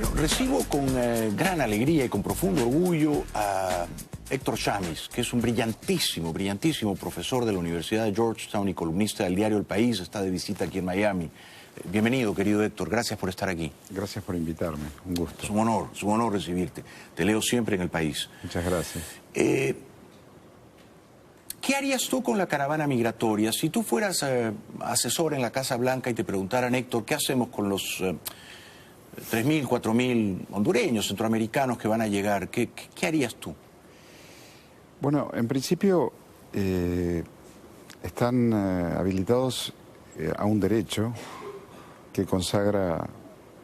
Bueno, recibo con gran alegría y con profundo orgullo a Héctor Chamis, que es un brillantísimo profesor de la Universidad de Georgetown y columnista del diario El País. Está de visita aquí en Miami. Bienvenido, querido Héctor. Gracias por estar aquí. Gracias por invitarme. Un gusto. Es un honor recibirte. Te leo siempre en El País. Muchas gracias. ¿Qué harías tú con la caravana migratoria? Si tú fueras asesor en la Casa Blanca y te preguntaran, Héctor, ¿qué hacemos con los 3.000, 4.000 hondureños, centroamericanos que van a llegar? ¿Qué harías tú? Bueno, en principio están habilitados a un derecho que consagra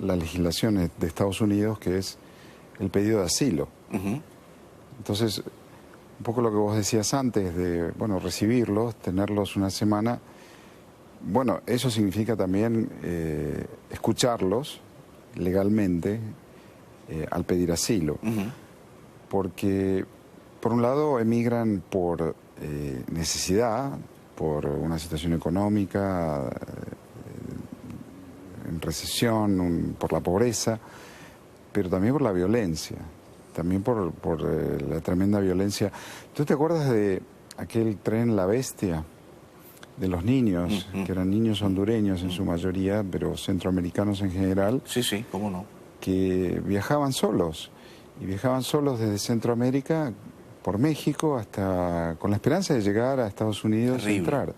la legislación de Estados Unidos, que es el pedido de asilo. Entonces, un poco lo que vos decías antes de, bueno, recibirlos, tenerlos una semana, bueno, eso significa también escucharlos legalmente al pedir asilo. Porque, por un lado, emigran por necesidad, por una situación económica, en recesión, por la pobreza, pero también por la violencia, también por la tremenda violencia. ¿Tú te acuerdas de aquel tren La Bestia? De los niños, que eran niños hondureños en su mayoría, pero centroamericanos en general. Sí, sí, cómo no. Que viajaban solos, y viajaban solos desde Centroamérica por México hasta con la esperanza de llegar a Estados Unidos. Terrible. Y entrar.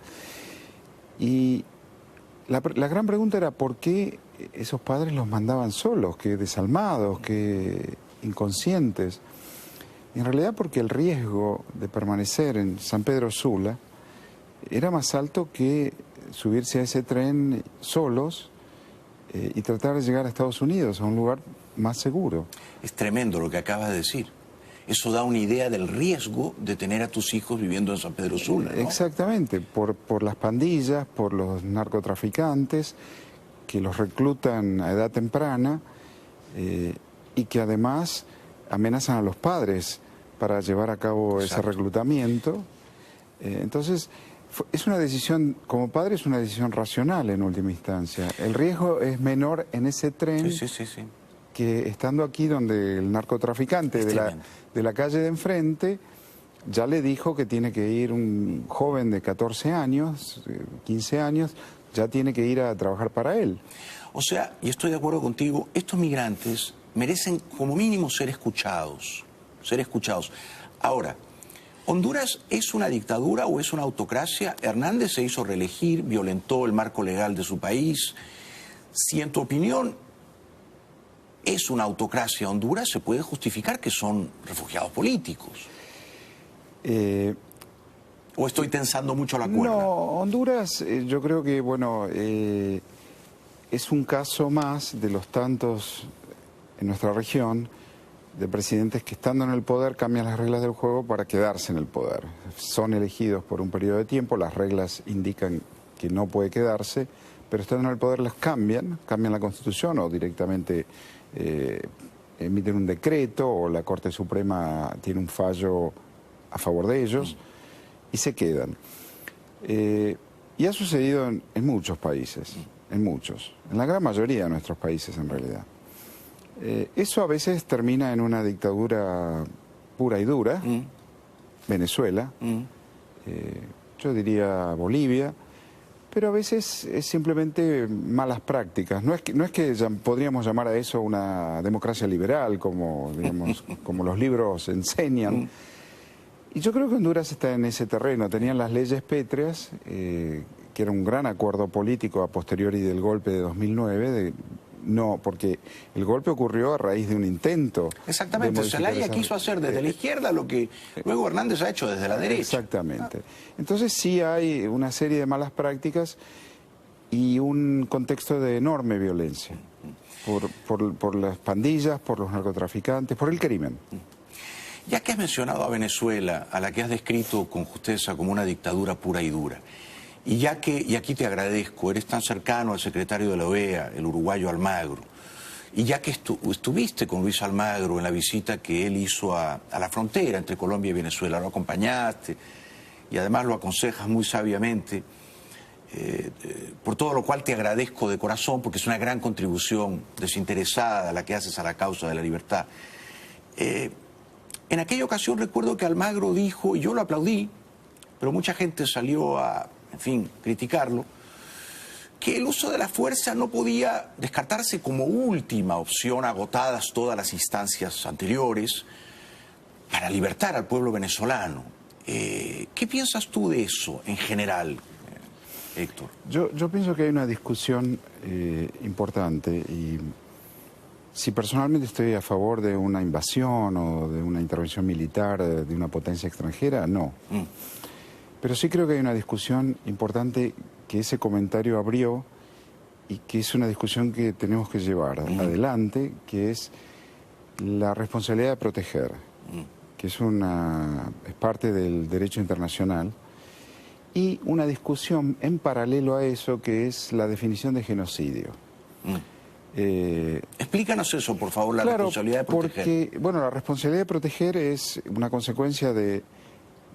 Y la gran pregunta era por qué esos padres los mandaban solos, que desalmados, que inconscientes. Y en realidad porque el riesgo de permanecer en San Pedro Sula era más alto que subirse a ese tren solos y tratar de llegar a Estados Unidos, a un lugar más seguro. Es tremendo lo que acabas de decir. Eso da una idea del riesgo de tener a tus hijos viviendo en San Pedro Sula, ¿no? Exactamente, por las pandillas, por los narcotraficantes que los reclutan a edad temprana y que además amenazan a los padres para llevar a cabo ese reclutamiento. Entonces, es una decisión, como padre, es una decisión racional en última instancia. El riesgo es menor en ese tren que estando aquí donde el narcotraficante de la calle de enfrente ya le dijo que tiene que ir un joven de 14 años, 15 años, ya tiene que ir a trabajar para él. O sea, y estoy de acuerdo contigo, estos migrantes merecen como mínimo ser escuchados. Ahora, ¿Honduras es una dictadura o es una autocracia? Hernández se hizo reelegir, violentó el marco legal de su país. Si en tu opinión es una autocracia Honduras, ¿se puede justificar que son refugiados políticos? ¿O estoy tensando mucho la cuerda? No, Honduras yo creo que, bueno, es un caso más de los tantos en nuestra región de presidentes que estando en el poder cambian las reglas del juego para quedarse en el poder. Son elegidos por un periodo de tiempo, las reglas indican que no puede quedarse, pero estando en el poder las cambian la Constitución o directamente emiten un decreto o la Corte Suprema tiene un fallo a favor de ellos y se quedan. Y ha sucedido en muchos países, en la gran mayoría de nuestros países en realidad. Eso a veces termina en una dictadura pura y dura, Venezuela, yo diría Bolivia, pero a veces es simplemente malas prácticas. No es que podríamos llamar a eso una democracia liberal, como, digamos, como los libros enseñan. Y yo creo que Honduras está en ese terreno. Tenían las leyes pétreas, que era un gran acuerdo político a posteriori del golpe de 2009, no, porque el golpe ocurrió a raíz de un intento. Exactamente, Zelaya quiso hacer desde la izquierda lo que luego Hernández ha hecho desde la derecha. Exactamente. Entonces sí hay una serie de malas prácticas y un contexto de enorme violencia por las pandillas, por los narcotraficantes, por el crimen. Ya que has mencionado a Venezuela, a la que has descrito con justeza como una dictadura pura y dura, y aquí te agradezco, eres tan cercano al secretario de la OEA, el uruguayo Almagro, y ya que estuviste con Luis Almagro en la visita que él hizo a la frontera entre Colombia y Venezuela, lo acompañaste y además lo aconsejas muy sabiamente, por todo lo cual te agradezco de corazón, porque es una gran contribución desinteresada la que haces a la causa de la libertad. En aquella ocasión recuerdo que Almagro dijo, y yo lo aplaudí, pero mucha gente salió a, en fin, criticarlo, que el uso de la fuerza no podía descartarse como última opción, agotadas todas las instancias anteriores, para libertar al pueblo venezolano. ¿Qué piensas tú de eso en general, Héctor? Yo pienso que hay una discusión importante y si personalmente estoy a favor de una invasión o de una intervención militar de una potencia extranjera, no. Pero sí creo que hay una discusión importante que ese comentario abrió y que es una discusión que tenemos que llevar adelante, que es la responsabilidad de proteger, que es parte del derecho internacional, y una discusión en paralelo a eso que es la definición de genocidio. Explícanos eso, por favor, la responsabilidad de proteger. Porque, bueno, la responsabilidad de proteger es una consecuencia de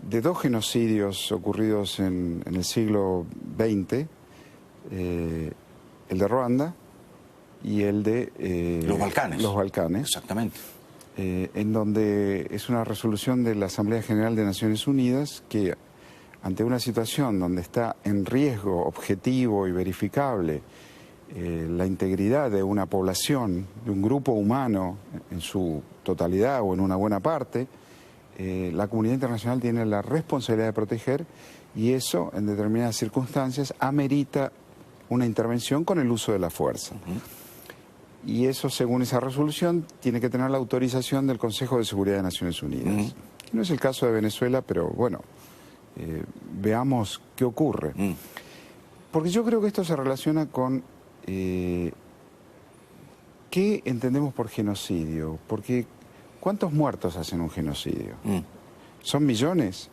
dos genocidios ocurridos en el siglo XX, el de Ruanda y el de los Balcanes. Los Balcanes. Exactamente. En donde es una resolución de la Asamblea General de Naciones Unidas que, ante una situación donde está en riesgo objetivo y verificable la integridad de una población, de un grupo humano en su totalidad o en una buena parte, la comunidad internacional tiene la responsabilidad de proteger y eso, en determinadas circunstancias, amerita una intervención con el uso de la fuerza. Y eso, según esa resolución, tiene que tener la autorización del Consejo de Seguridad de Naciones Unidas. No es el caso de Venezuela, pero bueno, veamos qué ocurre. Porque yo creo que esto se relaciona con qué entendemos por genocidio. Porque ¿cuántos muertos hacen un genocidio? ¿Son millones?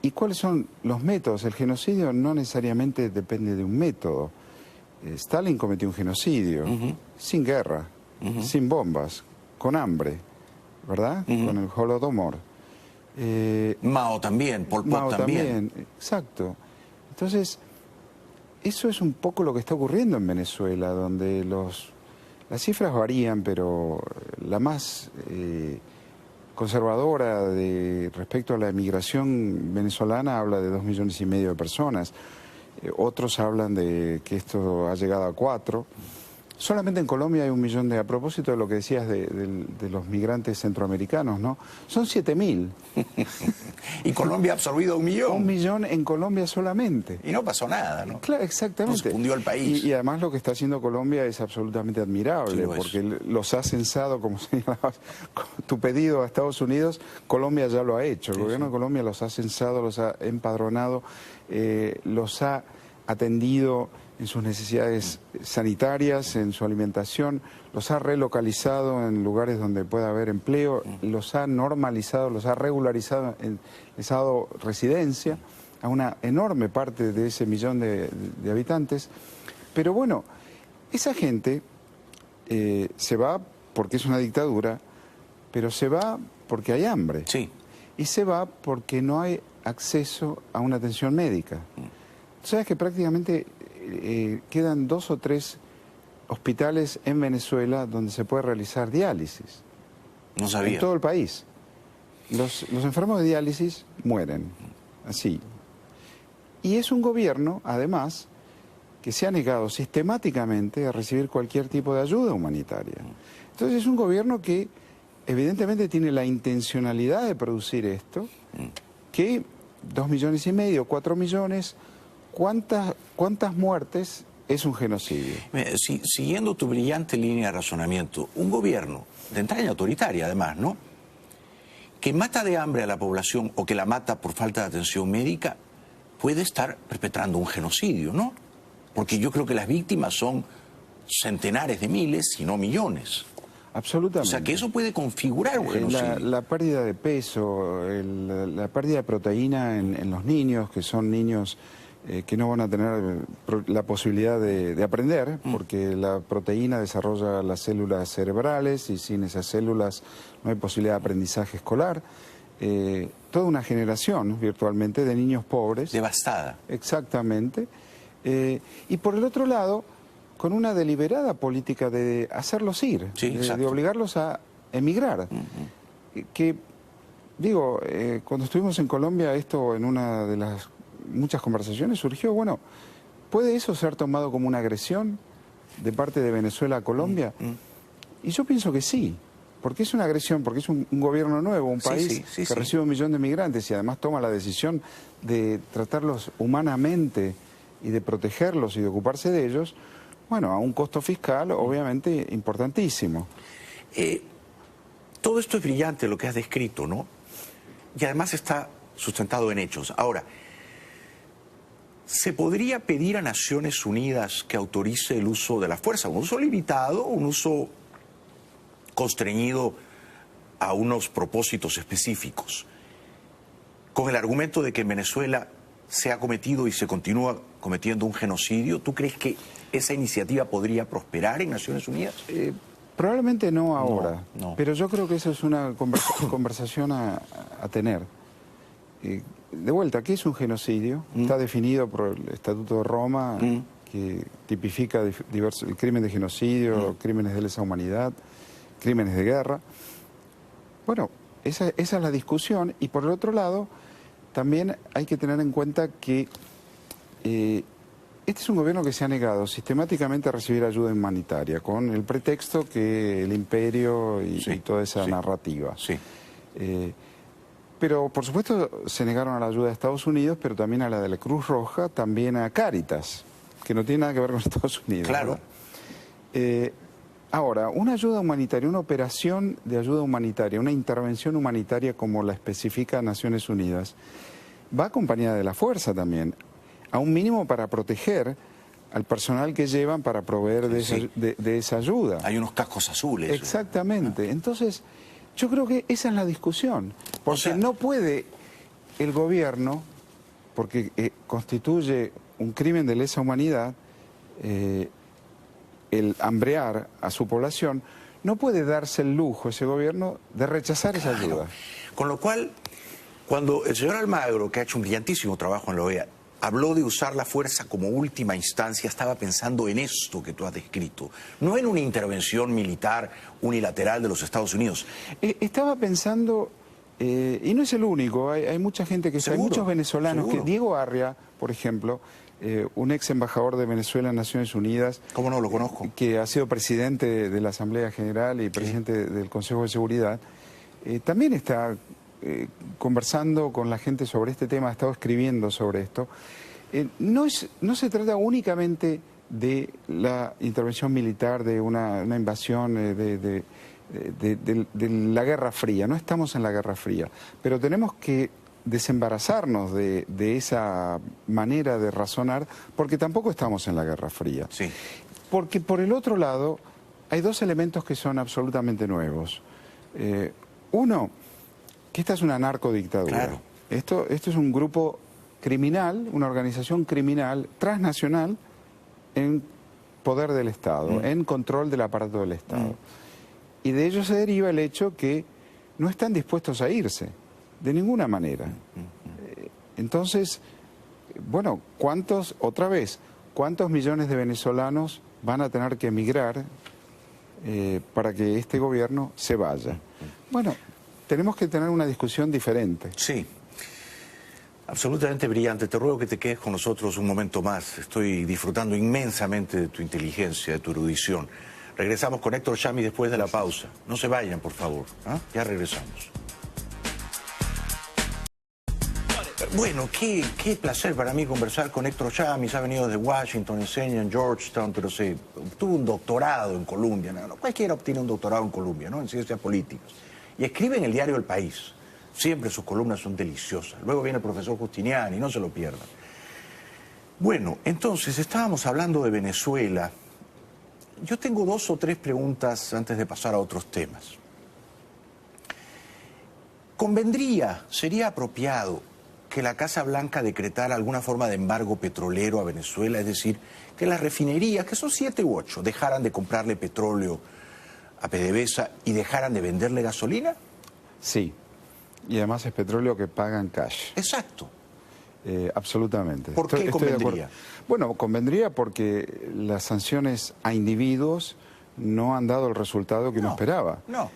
¿Y cuáles son los métodos? El genocidio no necesariamente depende de un método. Stalin cometió un genocidio sin guerra, sin bombas, con hambre, ¿verdad? Con el Holodomor. Mao también, Pol Pot Mao también. Exacto. Entonces, eso es un poco lo que está ocurriendo en Venezuela, donde las cifras varían, pero la más conservadora respecto a la emigración venezolana habla de 2,5 millones de personas. Otros hablan de que esto ha llegado a 4. Solamente en Colombia hay 1 millón a propósito de lo que decías de los migrantes centroamericanos, ¿no? Son 7.000. Y Colombia ha absorbido 1 millón. 1 millón en Colombia solamente. Y no pasó nada, ¿no? Claro, exactamente. No se fundió el país. Y además lo que está haciendo Colombia es absolutamente admirable, Sí, porque los ha censado, como señalabas, tu pedido a Estados Unidos, Colombia ya lo ha hecho. El gobierno de Colombia los ha censado, los ha empadronado, los ha atendido en sus necesidades sanitarias, en su alimentación, los ha relocalizado en lugares donde pueda haber empleo, los ha normalizado, los ha regularizado, les ha dado residencia a una enorme parte de ese 1 millón de habitantes. Pero bueno, esa gente se va porque es una dictadura, pero se va porque hay hambre. Sí. Y se va porque no hay acceso a una atención médica. Sabes que prácticamente quedan 2 o 3 hospitales en Venezuela donde se puede realizar diálisis. No sabía. En todo el país. Los enfermos de diálisis mueren, así. Y es un gobierno, además, que se ha negado sistemáticamente a recibir cualquier tipo de ayuda humanitaria. Entonces es un gobierno que evidentemente tiene la intencionalidad de producir esto, que 2,5 millones, 4 millones... ¿Cuántas muertes es un genocidio? Siguiendo tu brillante línea de razonamiento, un gobierno de entraña autoritaria, además, ¿no?, que mata de hambre a la población o que la mata por falta de atención médica, puede estar perpetrando un genocidio, ¿no? Porque yo creo que las víctimas son centenares de miles, si no millones. Absolutamente. O sea, que eso puede configurar un genocidio. La pérdida de peso, la pérdida de proteína en los niños, que son niños que no van a tener la posibilidad de aprender, porque la proteína desarrolla las células cerebrales y sin esas células no hay posibilidad de aprendizaje escolar. toda una generación virtualmente de niños pobres. Devastada. Exactamente. Y por el otro lado, con una deliberada política de hacerlos ir, Sí, de obligarlos a emigrar. Que, digo, cuando estuvimos en Colombia, esto en una de las muchas conversaciones surgió, bueno, ¿puede eso ser tomado como una agresión de parte de Venezuela a Colombia? Y yo pienso que sí, porque es una agresión, porque es un gobierno nuevo, un país que recibe 1 millón de migrantes y además toma la decisión de tratarlos humanamente y de protegerlos y de ocuparse de ellos, bueno, a un costo fiscal obviamente importantísimo. Todo esto es brillante lo que has descrito, ¿no? Y además está sustentado en hechos. Ahora, ¿se podría pedir a Naciones Unidas que autorice el uso de la fuerza? Un uso limitado, un uso constreñido a unos propósitos específicos, con el argumento de que en Venezuela se ha cometido y se continúa cometiendo un genocidio. ¿Tú crees que esa iniciativa podría prosperar en Naciones Unidas? Probablemente no ahora, no. Pero yo creo que eso es una conversación a tener. De vuelta, ¿qué es un genocidio? Está definido por el Estatuto de Roma, que tipifica el crimen de genocidio, crímenes de lesa humanidad, crímenes de guerra. Bueno, esa es la discusión. Y por el otro lado, también hay que tener en cuenta que este es un gobierno que se ha negado sistemáticamente a recibir ayuda humanitaria, con el pretexto que el imperio y toda esa narrativa. Sí. Pero, por supuesto, se negaron a la ayuda de Estados Unidos, pero también a la de la Cruz Roja, también a Cáritas, que no tiene nada que ver con Estados Unidos. Claro. Ahora, una ayuda humanitaria, una operación de ayuda humanitaria, una intervención humanitaria como la especifica Naciones Unidas, va acompañada de la fuerza también, a un mínimo para proteger al personal que llevan para proveer de esa ayuda. Hay unos cascos azules. Exactamente. Entonces, yo creo que esa es la discusión. Porque no puede el gobierno, porque constituye un crimen de lesa humanidad, el hambrear a su población, no puede darse el lujo ese gobierno de rechazar esa ayuda. Con lo cual, cuando el señor Almagro, que ha hecho un brillantísimo trabajo en la OEA, habló de usar la fuerza como última instancia, estaba pensando en esto que tú has descrito, no en una intervención militar unilateral de los Estados Unidos. Estaba pensando, y no es el único, hay mucha gente que hay muchos venezolanos, que Diego Arria, por ejemplo, un ex embajador de Venezuela en Naciones Unidas. ¿Cómo no lo conozco? Que ha sido presidente de la Asamblea General y presidente del Consejo de Seguridad, también está conversando con la gente sobre este tema, ha estado escribiendo sobre esto. No se trata únicamente de la intervención militar, de una invasión de la Guerra Fría. No estamos en la Guerra Fría, pero tenemos que desembarazarnos de esa manera de razonar, porque tampoco estamos en la Guerra Fría. Sí. Porque por el otro lado hay dos elementos que son absolutamente nuevos. Uno, que esta es una narcodictadura. Claro. Esto es un grupo criminal, una organización criminal transnacional en poder del Estado, en control del aparato del Estado. Y de ello se deriva el hecho que no están dispuestos a irse, de ninguna manera. Entonces, bueno, ¿cuántos millones de venezolanos van a tener que emigrar para que este gobierno se vaya? Bueno, tenemos que tener una discusión diferente. Sí, absolutamente brillante. Te ruego que te quedes con nosotros un momento más. Estoy disfrutando inmensamente de tu inteligencia, de tu erudición. Regresamos con Héctor Chami después de la pausa. No se vayan, por favor. Ya regresamos. Bueno, qué placer para mí conversar con Héctor Chami. Ha venido de Washington, enseña en Georgetown, pero obtuvo un doctorado en Columbia. No, cualquiera obtiene un doctorado en Columbia, ¿no? En ciencias políticas. Y escribe en el diario El País. Siempre sus columnas son deliciosas. Luego viene el profesor Justiniani, no se lo pierdan. Bueno, entonces estábamos hablando de Venezuela. Yo tengo 2 o 3 preguntas antes de pasar a otros temas. ¿Sería apropiado que la Casa Blanca decretara alguna forma de embargo petrolero a Venezuela? Es decir, que las refinerías, que son 7 u 8, dejaran de comprarle petróleo a PDVSA y dejaran de venderle gasolina? Sí. Y además es petróleo que pagan cash. Exacto. Absolutamente. ¿Por qué convendría? Bueno, convendría porque las sanciones a individuos no han dado el resultado que uno esperaba. No.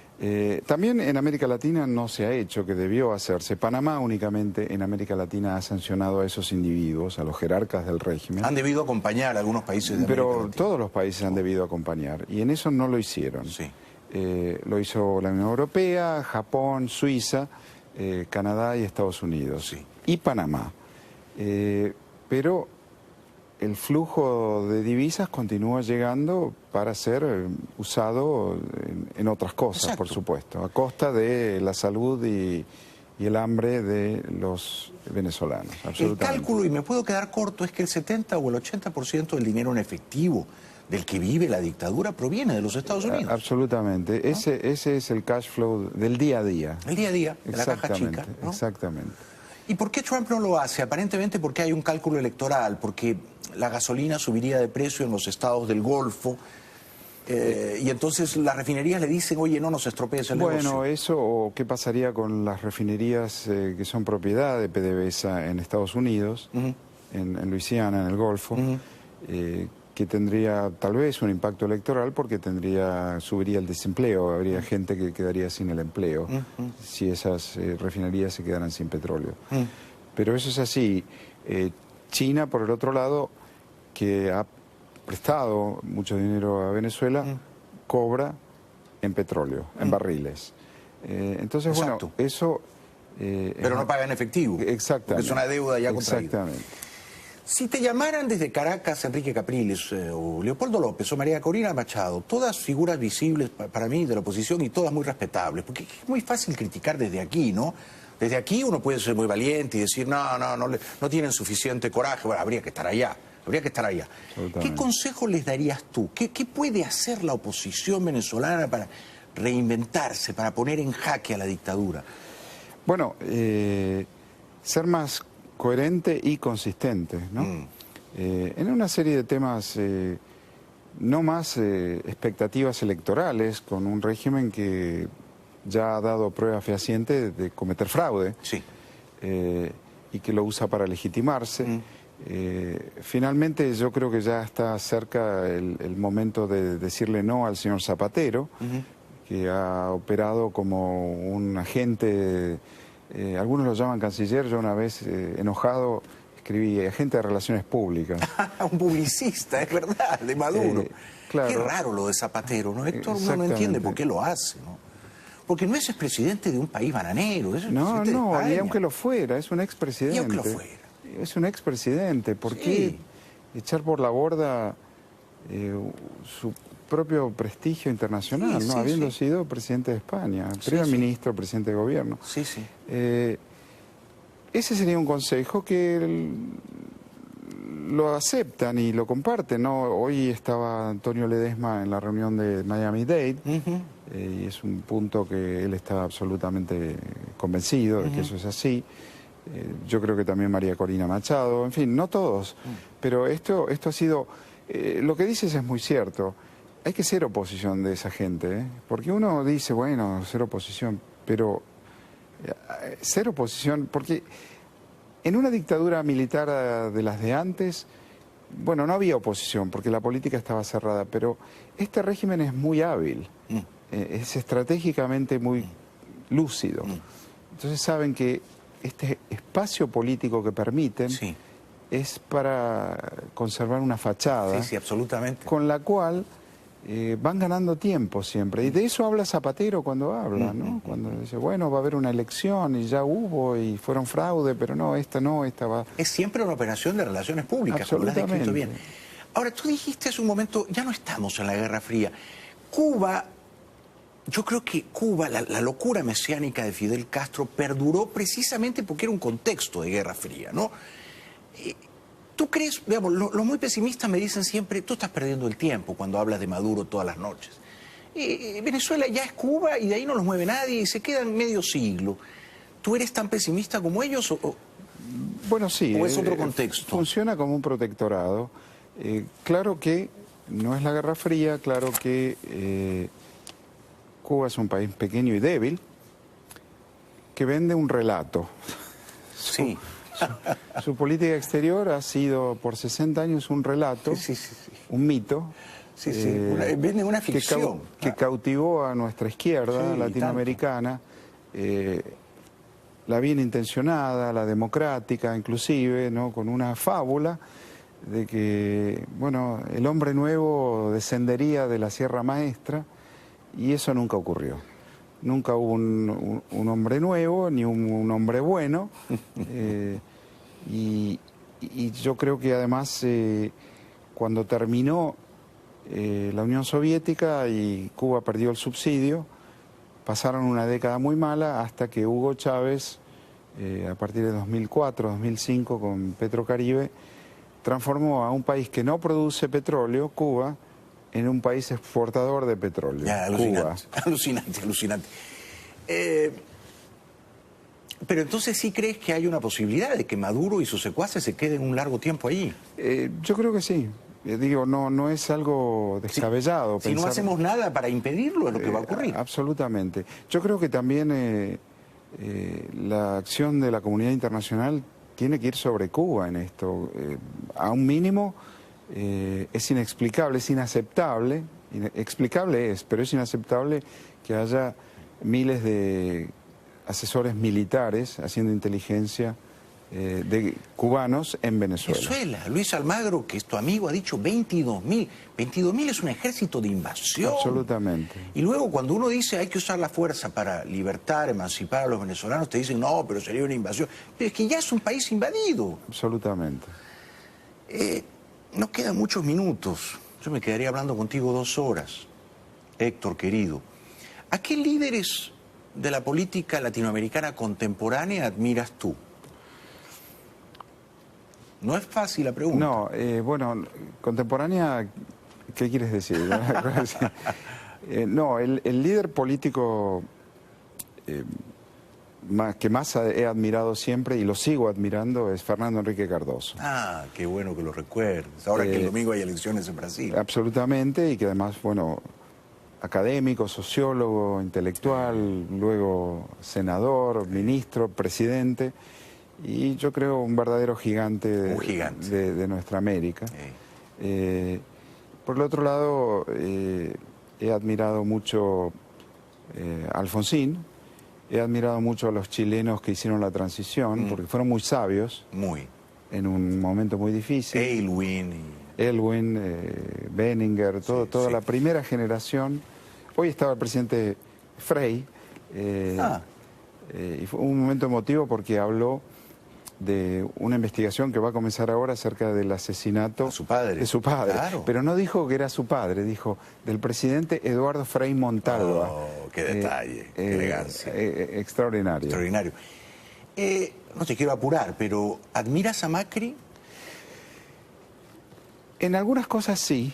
También en América Latina no se ha hecho, que debió hacerse. Panamá únicamente en América Latina ha sancionado a esos individuos, a los jerarcas del régimen. Han debido acompañar a algunos países de América Pero Latina. todos los países han debido acompañar y en eso no lo hicieron. Sí. Lo hizo la Unión Europea, Japón, Suiza, Canadá y Estados Unidos. Sí. Y Panamá. Pero el flujo de divisas continúa llegando para ser usado en otras cosas, Exacto. por supuesto, a costa de la salud y el hambre de los venezolanos. El cálculo, y me puedo quedar corto, es que el 70 o el 80% del dinero en efectivo del que vive la dictadura proviene de los Estados Unidos. Absolutamente. ¿No? Ese es el cash flow del día a día. El día a día, de la caja chica, ¿no? Exactamente. ¿Y por qué Trump no lo hace? Aparentemente porque hay un cálculo electoral, porque la gasolina subiría de precio en los estados del Golfo, y entonces las refinerías le dicen, oye, no nos estropees el negocio. Bueno, eso, o qué pasaría con las refinerías que son propiedad de PDVSA en Estados Unidos, en Luisiana, en el Golfo, que tendría tal vez un impacto electoral porque subiría el desempleo, habría gente que quedaría sin el empleo si esas refinerías se quedaran sin petróleo. Pero eso es así. China, por el otro lado, que ha prestado mucho dinero a Venezuela, cobra en petróleo, en barriles. Entonces, Exacto. bueno, eso... pero no paga en efectivo. Exactamente. Porque es una deuda ya contraída. Exactamente. Si te llamaran desde Caracas Enrique Capriles, o Leopoldo López, o María Corina Machado, todas figuras visibles para mí de la oposición y todas muy respetables, porque es muy fácil criticar desde aquí, ¿no? Desde aquí uno puede ser muy valiente y decir, no tienen suficiente coraje, bueno, habría que estar allá. Habría que estar allá. ¿Qué consejo les darías tú? ¿Qué puede hacer la oposición venezolana para reinventarse, para poner en jaque a la dictadura? Bueno, ser más coherente y consistente, ¿no? En una serie de temas, no más expectativas electorales, con un régimen que ya ha dado prueba fehaciente de cometer fraude, sí. Y que lo usa para legitimarse. Finalmente yo creo que ya está cerca el momento de decirle no al señor Zapatero, que ha operado como un agente, algunos lo llaman canciller, yo una vez enojado escribí agente de relaciones públicas. Un publicista, es verdad, de Maduro. Claro. Qué raro lo de Zapatero, ¿no? Héctor, uno no entiende por qué lo hace, ¿no? Porque no es expresidente de un país bananero, es No, de España. y aunque lo fuera, es un expresidente. Y aunque lo fuera. Es un expresidente. ¿Por qué echar por la borda su propio prestigio internacional, ¿no? Habiendo sido presidente de España, primer ministro, presidente de gobierno? Sí, sí. Ese sería un consejo que lo aceptan y lo comparten, ¿no? Hoy estaba Antonio Ledesma en la reunión de Miami-Dade, y es un punto que él está absolutamente convencido de que eso es así. Yo creo que también María Corina Machado, en fin, no todos, pero esto ha sido... lo que dices es muy cierto, hay que ser oposición de esa gente, porque uno dice, bueno, ser oposición, pero ser oposición, porque en una dictadura militar de las de antes, bueno, no había oposición, porque la política estaba cerrada, pero este régimen es muy hábil, es estratégicamente muy lúcido, entonces saben que este espacio político que permiten es para conservar una fachada absolutamente. Con la cual van ganando tiempo siempre. Y de eso habla Zapatero cuando habla, ¿no? Cuando dice, bueno, va a haber una elección y ya hubo y fueron fraude, pero no, esta va... Es siempre una operación de relaciones públicas, como lo has descrito bien. Ahora, tú dijiste hace un momento, ya no estamos en la Guerra Fría. Cuba... Yo creo que Cuba, la locura mesiánica de Fidel Castro perduró precisamente porque era un contexto de Guerra Fría, ¿no? ¿Tú crees, digamos, los muy pesimistas me dicen siempre, tú estás perdiendo el tiempo cuando hablas de Maduro todas las noches? Venezuela ya es Cuba y de ahí no los mueve nadie y se quedan medio siglo. ¿Tú eres tan pesimista como ellos bueno, sí, o es otro contexto? Funciona como un protectorado. Claro que no es la Guerra Fría, claro que... Cuba es un país pequeño y débil, que vende un relato. Sí. Su política exterior ha sido por 60 años un relato, Sí. un mito. Sí. Vende una ficción. Que cautivó a nuestra izquierda Sí, latinoamericana, la bien intencionada, la democrática inclusive, ¿no? Con una fábula de que, bueno, el hombre nuevo descendería de la Sierra Maestra, y eso nunca ocurrió. Nunca hubo un hombre nuevo, ni un hombre bueno, y yo creo que además cuando terminó la Unión Soviética y Cuba perdió el subsidio, pasaron una década muy mala hasta que Hugo Chávez, a partir de 2004, 2005, con Petrocaribe, transformó a un país que no produce petróleo, Cuba, en un país exportador de petróleo. Ya, alucinante, alucinante. Pero entonces sí crees que hay una posibilidad de que Maduro y sus secuaces se queden un largo tiempo allí. Yo creo que sí. Digo, no es algo descabellado. Si no hacemos nada para impedirlo, es lo que va a ocurrir. Absolutamente. Yo creo que también la acción de la comunidad internacional tiene que ir sobre Cuba en esto. A un mínimo es inexplicable, es inaceptable. Explicable es, pero es inaceptable que haya miles de asesores militares haciendo inteligencia de cubanos en Venezuela. Luis Almagro, que es tu amigo, ha dicho 22.000. 22.000 es un ejército de invasión. Absolutamente. Y luego cuando uno dice hay que usar la fuerza para libertar, emancipar a los venezolanos, te dicen no, pero sería una invasión. Pero es que ya es un país invadido. Absolutamente. Nos quedan muchos minutos. Yo me quedaría hablando contigo 2 horas. Héctor, querido, ¿a qué líderes de la política latinoamericana contemporánea admiras tú? No es fácil la pregunta. No, bueno, contemporánea, ¿qué quieres decir? No, el líder político que más he admirado siempre y lo sigo admirando es Fernando Henrique Cardoso. Ah, qué bueno que lo recuerdes. Ahora que el domingo hay elecciones en Brasil. Absolutamente, y que además, bueno, académico, sociólogo, intelectual, luego senador, ministro, presidente, y yo creo un verdadero gigante de nuestra América. Por el otro lado, he admirado mucho a Alfonsín, he admirado mucho a los chilenos que hicieron la transición, porque fueron muy sabios. Muy. En un momento muy difícil. Aylwin, Benninger, toda la primera generación. Hoy estaba el presidente Frei, y fue un momento emotivo porque habló de una investigación que va a comenzar ahora acerca del asesinato de su padre. Claro. Pero no dijo que era su padre, dijo del presidente Eduardo Frei Montalva. Oh, qué detalle, qué elegancia. Extraordinario. Extraordinario. No te quiero apurar, pero ¿admiras a Macri? En algunas cosas sí.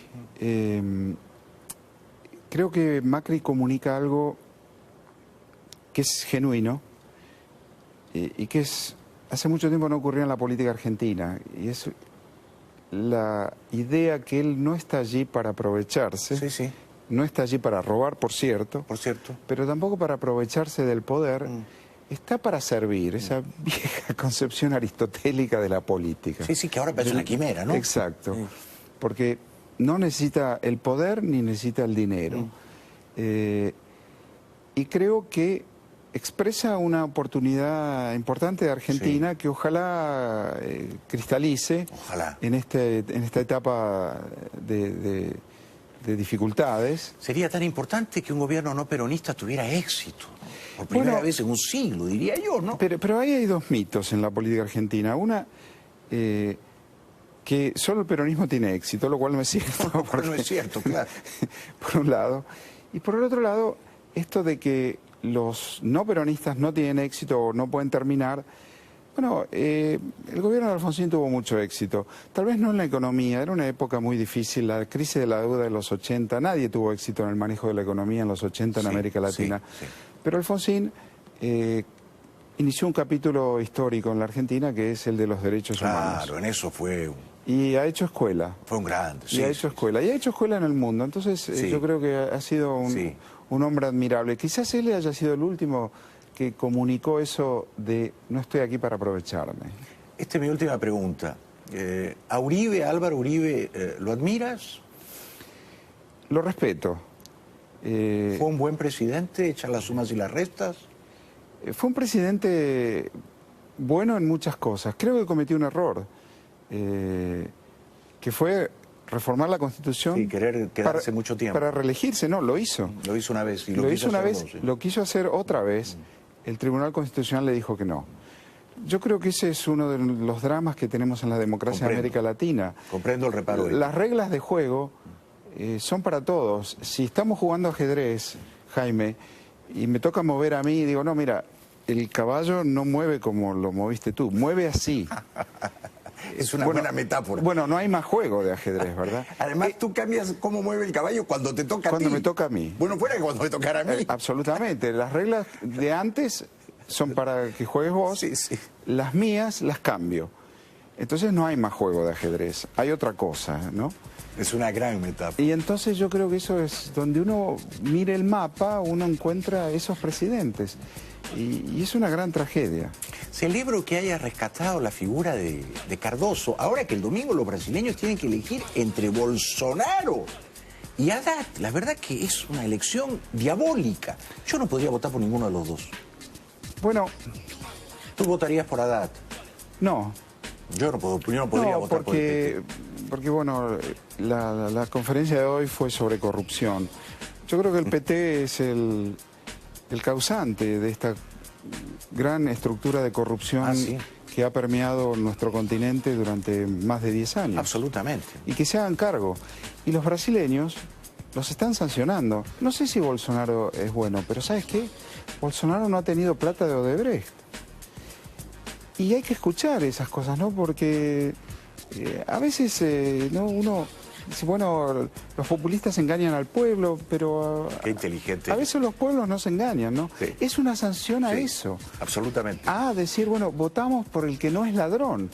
Creo que Macri comunica algo que es genuino y que hace mucho tiempo no ocurría en la política argentina, y es la idea que él no está allí para aprovecharse, no está allí para robar, por cierto, pero tampoco para aprovecharse del poder. Está para servir, esa vieja concepción aristotélica de la política. Sí, que ahora parece una quimera, ¿no? Exacto, porque no necesita el poder ni necesita el dinero. Y creo que expresa una oportunidad importante de Argentina que ojalá cristalice en esta etapa de dificultades. Sería tan importante que un gobierno no peronista tuviera éxito. Por primera vez en un siglo, diría yo, ¿no? Pero ahí hay 2 mitos en la política argentina. Una, que solo el peronismo tiene éxito, lo cual no es cierto. No es cierto, claro. Por un lado. Y por el otro lado, esto de que los no peronistas no tienen éxito o no pueden terminar. Bueno, el gobierno de Alfonsín tuvo mucho éxito. Tal vez no en la economía, era una época muy difícil, la crisis de la deuda de los 80, nadie tuvo éxito en el manejo de la economía en los 80 en América Latina. Pero Alfonsín inició un capítulo histórico en la Argentina que es el de los derechos humanos. Claro, en eso fue y ha hecho escuela. Fue un grande, Y ha hecho escuela. Y ha hecho escuela en el mundo. Entonces yo creo que ha sido un hombre admirable. Quizás él haya sido el último que comunicó eso de no estoy aquí para aprovecharme. Esta es mi última pregunta. ¿A Uribe, a Álvaro Uribe, lo admiras? Lo respeto. ¿Fue un buen presidente, echar las sumas y las restas? Fue un presidente bueno en muchas cosas. Creo que cometió un error, que fue reformar la Constitución. Sí, querer quedarse mucho tiempo. Para reelegirse, no, lo hizo. Lo hizo una vez. Y lo hizo una vez, dos, sí. lo quiso hacer otra vez. El Tribunal Constitucional le dijo que no. Yo creo que ese es uno de los dramas que tenemos en la democracia de América Latina. Comprendo el reparo. Las reglas de juego son para todos. Si estamos jugando ajedrez, Jaime, y me toca mover a mí, digo, no, mira, el caballo no mueve como lo moviste tú, mueve así. Es una buena metáfora. Bueno, no hay más juego de ajedrez, ¿verdad? Además, tú cambias cómo mueve el caballo cuando te toca a ti. Cuando me toca a mí. Bueno, fuera que cuando me tocara a mí. Absolutamente. Las reglas de antes son para que juegues vos. Sí, sí. Las mías las cambio. Entonces no hay más juego de ajedrez. Hay otra cosa, ¿no? Es una gran metáfora. Y entonces yo creo que eso es donde uno mire el mapa, uno encuentra esos presidentes. Y es una gran tragedia. Celebro que haya rescatado la figura de Cardoso. Ahora que el domingo los brasileños tienen que elegir entre Bolsonaro y Haddad. La verdad que es una elección diabólica. Yo no podría votar por ninguno de los dos. Bueno, ¿Tú votarías por Haddad? no. Yo no podría votar por el PT. Porque bueno, la conferencia de hoy fue sobre corrupción. Yo creo que el PT es el causante de esta gran estructura de corrupción Sí. que ha permeado nuestro continente durante más de 10 años. Absolutamente. Y que se hagan cargo. Y los brasileños los están sancionando. No sé si Bolsonaro es bueno, pero ¿sabes qué? Bolsonaro no ha tenido plata de Odebrecht. Y hay que escuchar esas cosas, ¿no? Porque a veces ¿no? Uno dice, bueno, los populistas engañan al pueblo, pero Qué inteligente. a veces los pueblos no se engañan, ¿no? Sí. Es una sanción a Sí, eso. Absolutamente. A decir, bueno, votamos por el que no es ladrón.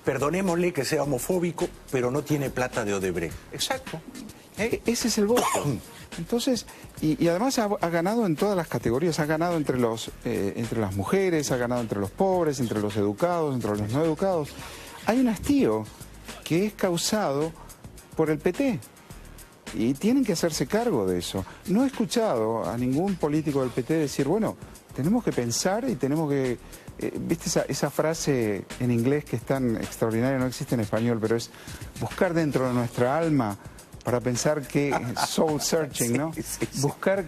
Perdonémosle que sea homofóbico, pero no tiene plata de Odebrecht. Exacto. Ese es el voto. Entonces, y además ha ganado en todas las categorías, ha ganado entre las mujeres, ha ganado entre los pobres, entre los educados, entre los no educados. Hay un hastío que es causado por el PT y tienen que hacerse cargo de eso. No he escuchado a ningún político del PT decir, bueno, tenemos que pensar y tenemos que... ¿Viste esa frase en inglés que es tan extraordinaria, no existe en español, pero es buscar dentro de nuestra alma para pensar que soul searching, ¿no? Sí, sí, sí. Buscar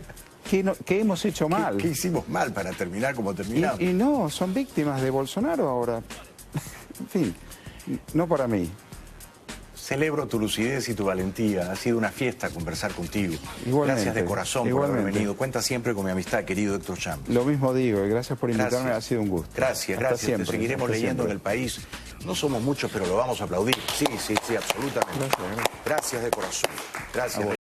qué hemos hecho mal. ¿Qué hicimos mal para terminar como terminamos? Y no, son víctimas de Bolsonaro ahora. En fin, no para mí. Celebro tu lucidez y tu valentía. Ha sido una fiesta conversar contigo. Igualmente, Gracias de corazón por haber igualmente. venido. Cuenta siempre con mi amistad, querido Héctor Champ. Lo mismo digo, y gracias por invitarme, Gracias. ha sido un gusto. Gracias, Hasta gracias. siempre, Te seguiremos hasta leyendo siempre. en el país. No somos muchos, pero lo vamos a aplaudir. Sí, sí, sí, absolutamente. Gracias. Gracias de corazón. Gracias.